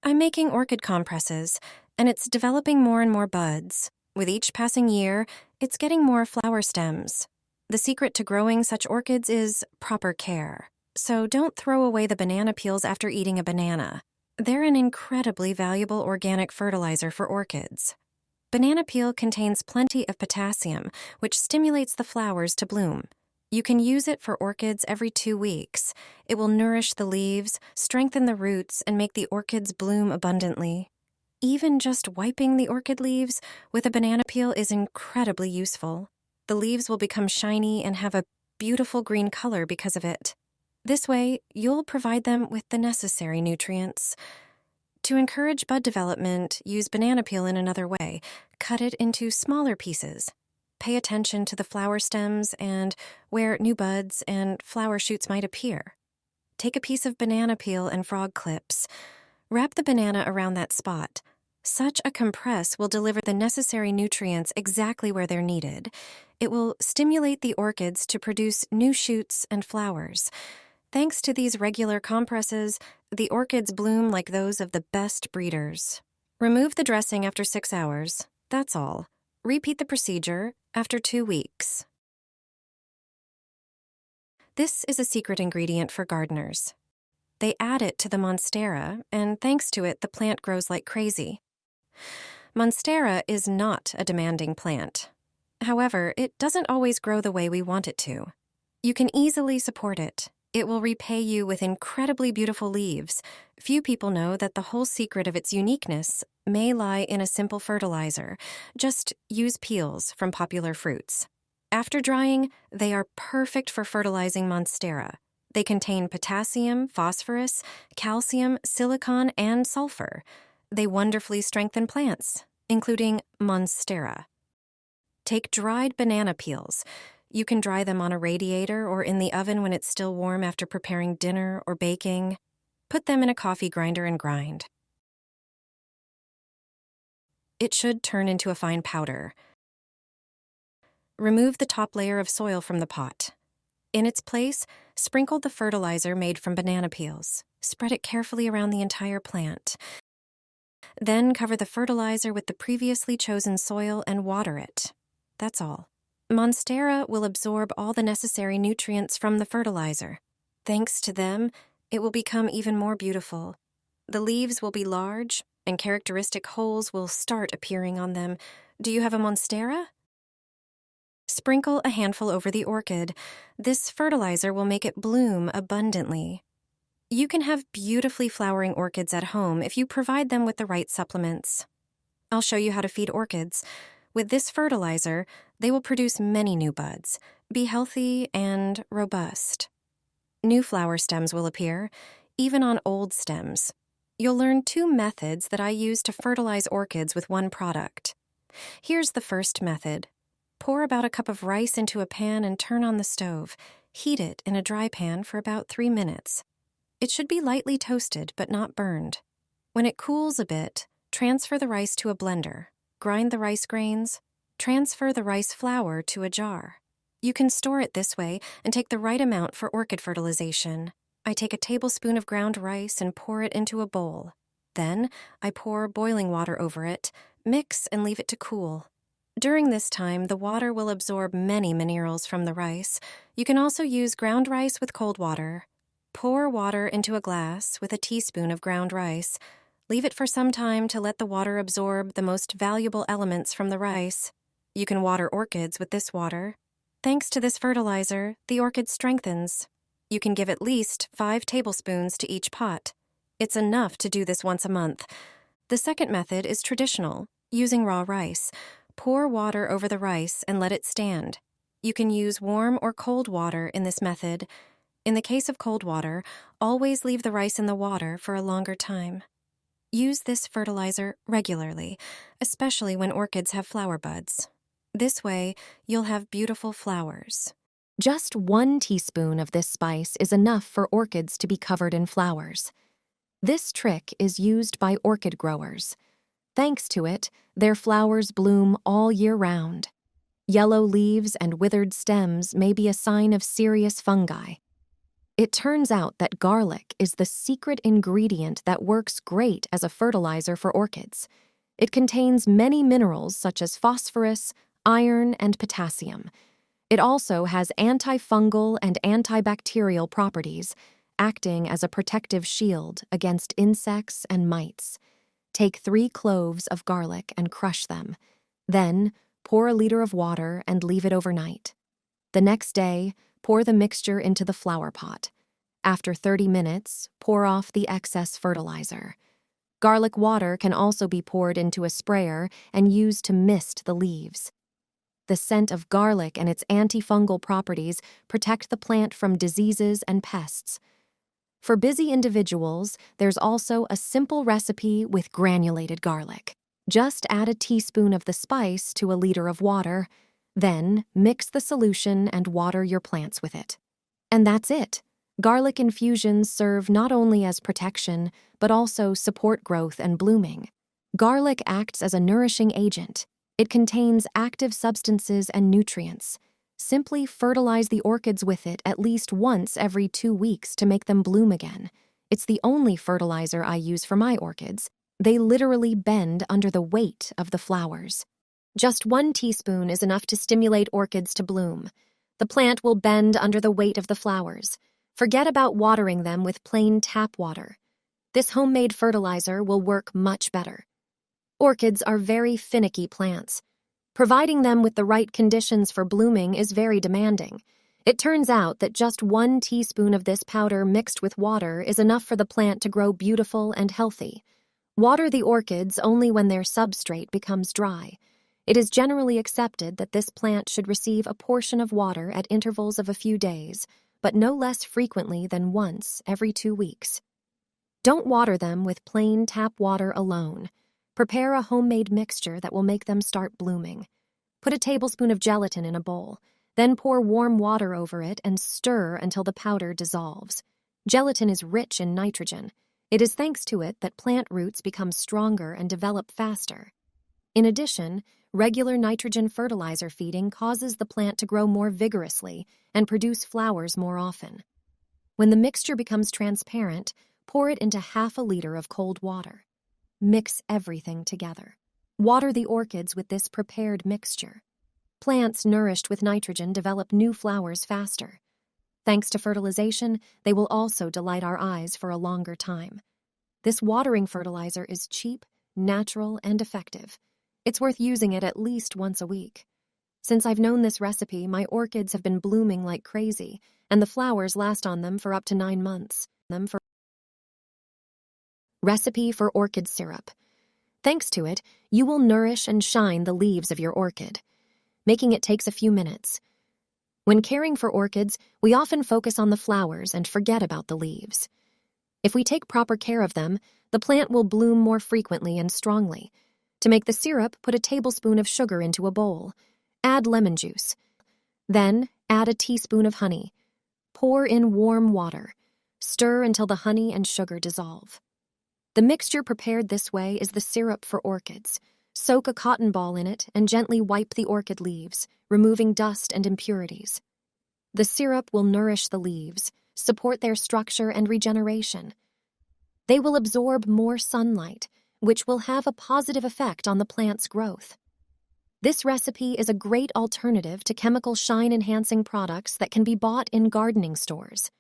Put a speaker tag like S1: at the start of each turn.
S1: I'm making orchid compresses, and it's developing more and more buds. With each passing year, it's getting more flower stems. The secret to growing such orchids is proper care. So don't throw away the banana peels after eating a banana. They're an incredibly valuable organic fertilizer for orchids. Banana peel contains plenty of potassium, which stimulates the flowers to bloom. You can use it for orchids every 2 weeks. It will nourish the leaves, strengthen the roots, and make the orchids bloom abundantly. Even just wiping the orchid leaves with a banana peel is incredibly useful. The leaves will become shiny and have a beautiful green color because of it. This way, you'll provide them with the necessary nutrients. To encourage bud development, use banana peel in another way. Cut it into smaller pieces. Pay attention to the flower stems and where new buds and flower shoots might appear. Take a piece of banana peel and frog clips. Wrap the banana around that spot. Such a compress will deliver the necessary nutrients exactly where they're needed. It will stimulate the orchids to produce new shoots and flowers. Thanks to these regular compresses, the orchids bloom like those of the best breeders. Remove the dressing after 6 hours. That's all. Repeat the procedure after 2 weeks. This is a secret ingredient for gardeners. They add it to the monstera, and thanks to it, the plant grows like crazy. Monstera is not a demanding plant. However, it doesn't always grow the way we want it to. You can easily support it. It will repay you with incredibly beautiful leaves. Few people know that the whole secret of its uniqueness may lie in a simple fertilizer. Just use peels from popular fruits. After drying, they are perfect for fertilizing monstera. They contain potassium, phosphorus, calcium, silicon, and sulfur. They wonderfully strengthen plants, including monstera. Take dried banana peels. You can dry them on a radiator or in the oven when it's still warm after preparing dinner or baking. Put them in a coffee grinder and grind. It should turn into a fine powder. Remove the top layer of soil from the pot. In its place, sprinkle the fertilizer made from banana peels. Spread it carefully around the entire plant. Then cover the fertilizer with the previously chosen soil and water it. That's all. Monstera will absorb all the necessary nutrients from the fertilizer. Thanks to them, it will become even more beautiful. The leaves will be large, and characteristic holes will start appearing on them. Do you have a monstera? Sprinkle a handful over the orchid. This fertilizer will make it bloom abundantly. You can have beautifully flowering orchids at home if you provide them with the right supplements. I'll show you how to feed orchids. With this fertilizer, they will produce many new buds, be healthy and robust. New flower stems will appear, even on old stems. You'll learn 2 methods that I use to fertilize orchids with one product. Here's the first method. Pour about a cup of rice into a pan and turn on the stove. Heat it in a dry pan for about 3 minutes. It should be lightly toasted but not burned. When it cools a bit, transfer the rice to a blender. Grind the rice grains. Transfer the rice flour to a jar. You can store it this way and take the right amount for orchid fertilization. I take a tablespoon of ground rice and pour it into a bowl. Then, I pour boiling water over it, mix and leave it to cool. During this time, the water will absorb many minerals from the rice. You can also use ground rice with cold water. Pour water into a glass with a teaspoon of ground rice. Leave it for some time to let the water absorb the most valuable elements from the rice. You can water orchids with this water. Thanks to this fertilizer, the orchid strengthens. You can give at least 5 tablespoons to each pot. It's enough to do this once a month. The second method is traditional, using raw rice. Pour water over the rice and let it stand. You can use warm or cold water in this method. In the case of cold water, always leave the rice in the water for a longer time. Use this fertilizer regularly, especially when orchids have flower buds. This way, you'll have beautiful flowers. Just 1 teaspoon of this spice is enough for orchids to be covered in flowers. This trick is used by orchid growers. Thanks to it, their flowers bloom all year round. Yellow leaves and withered stems may be a sign of serious fungi. It turns out that garlic is the secret ingredient that works great as a fertilizer for orchids. It contains many minerals such as phosphorus, iron, and potassium. It also has antifungal and antibacterial properties, acting as a protective shield against insects and mites. Take 3 cloves of garlic and crush them. Then, pour a liter of water and leave it overnight. The next day, pour the mixture into the flower pot. After 30 minutes, pour off the excess fertilizer. Garlic water can also be poured into a sprayer and used to mist the leaves. The scent of garlic and its antifungal properties protect the plant from diseases and pests. For busy individuals, there's also a simple recipe with granulated garlic. Just add a teaspoon of the spice to a liter of water, then mix the solution and water your plants with it. And that's it. Garlic infusions serve not only as protection, but also support growth and blooming. Garlic acts as a nourishing agent. It contains active substances and nutrients. Simply fertilize the orchids with it at least once every 2 weeks to make them bloom again. It's the only fertilizer I use for my orchids. They literally bend under the weight of the flowers. Just 1 teaspoon is enough to stimulate orchids to bloom. The plant will bend under the weight of the flowers. Forget about watering them with plain tap water. This homemade fertilizer will work much better. Orchids are very finicky plants. Providing them with the right conditions for blooming is very demanding. It turns out that just 1 teaspoon of this powder mixed with water is enough for the plant to grow beautiful and healthy. Water the orchids only when their substrate becomes dry. It is generally accepted that this plant should receive a portion of water at intervals of a few days, but no less frequently than once every 2 weeks. Don't water them with plain tap water alone. Prepare a homemade mixture that will make them start blooming. Put a tablespoon of gelatin in a bowl, then pour warm water over it and stir until the powder dissolves. Gelatin is rich in nitrogen. It is thanks to it that plant roots become stronger and develop faster. In addition, regular nitrogen fertilizer feeding causes the plant to grow more vigorously and produce flowers more often. When the mixture becomes transparent, pour it into half a liter of cold water. Mix everything together. Water the orchids with this prepared mixture. Plants nourished with nitrogen develop new flowers faster. Thanks to fertilization, they will also delight our eyes for a longer time. This watering fertilizer is cheap, natural, and effective. It's worth using it at least once a week. Since I've known this recipe, my orchids have been blooming like crazy, and the flowers last on them for up to 9 months. Recipe for orchid syrup. Thanks to it, you will nourish and shine the leaves of your orchid. Making it takes a few minutes. When caring for orchids, we often focus on the flowers and forget about the leaves. If we take proper care of them, the plant will bloom more frequently and strongly. To make the syrup, put a tablespoon of sugar into a bowl. Add lemon juice. Then, add a teaspoon of honey. Pour in warm water. Stir until the honey and sugar dissolve. The mixture prepared this way is the syrup for orchids. Soak a cotton ball in it and gently wipe the orchid leaves, removing dust and impurities. The syrup will nourish the leaves, support their structure and regeneration. They will absorb more sunlight, which will have a positive effect on the plant's growth. This recipe is a great alternative to chemical shine-enhancing products that can be bought in gardening stores.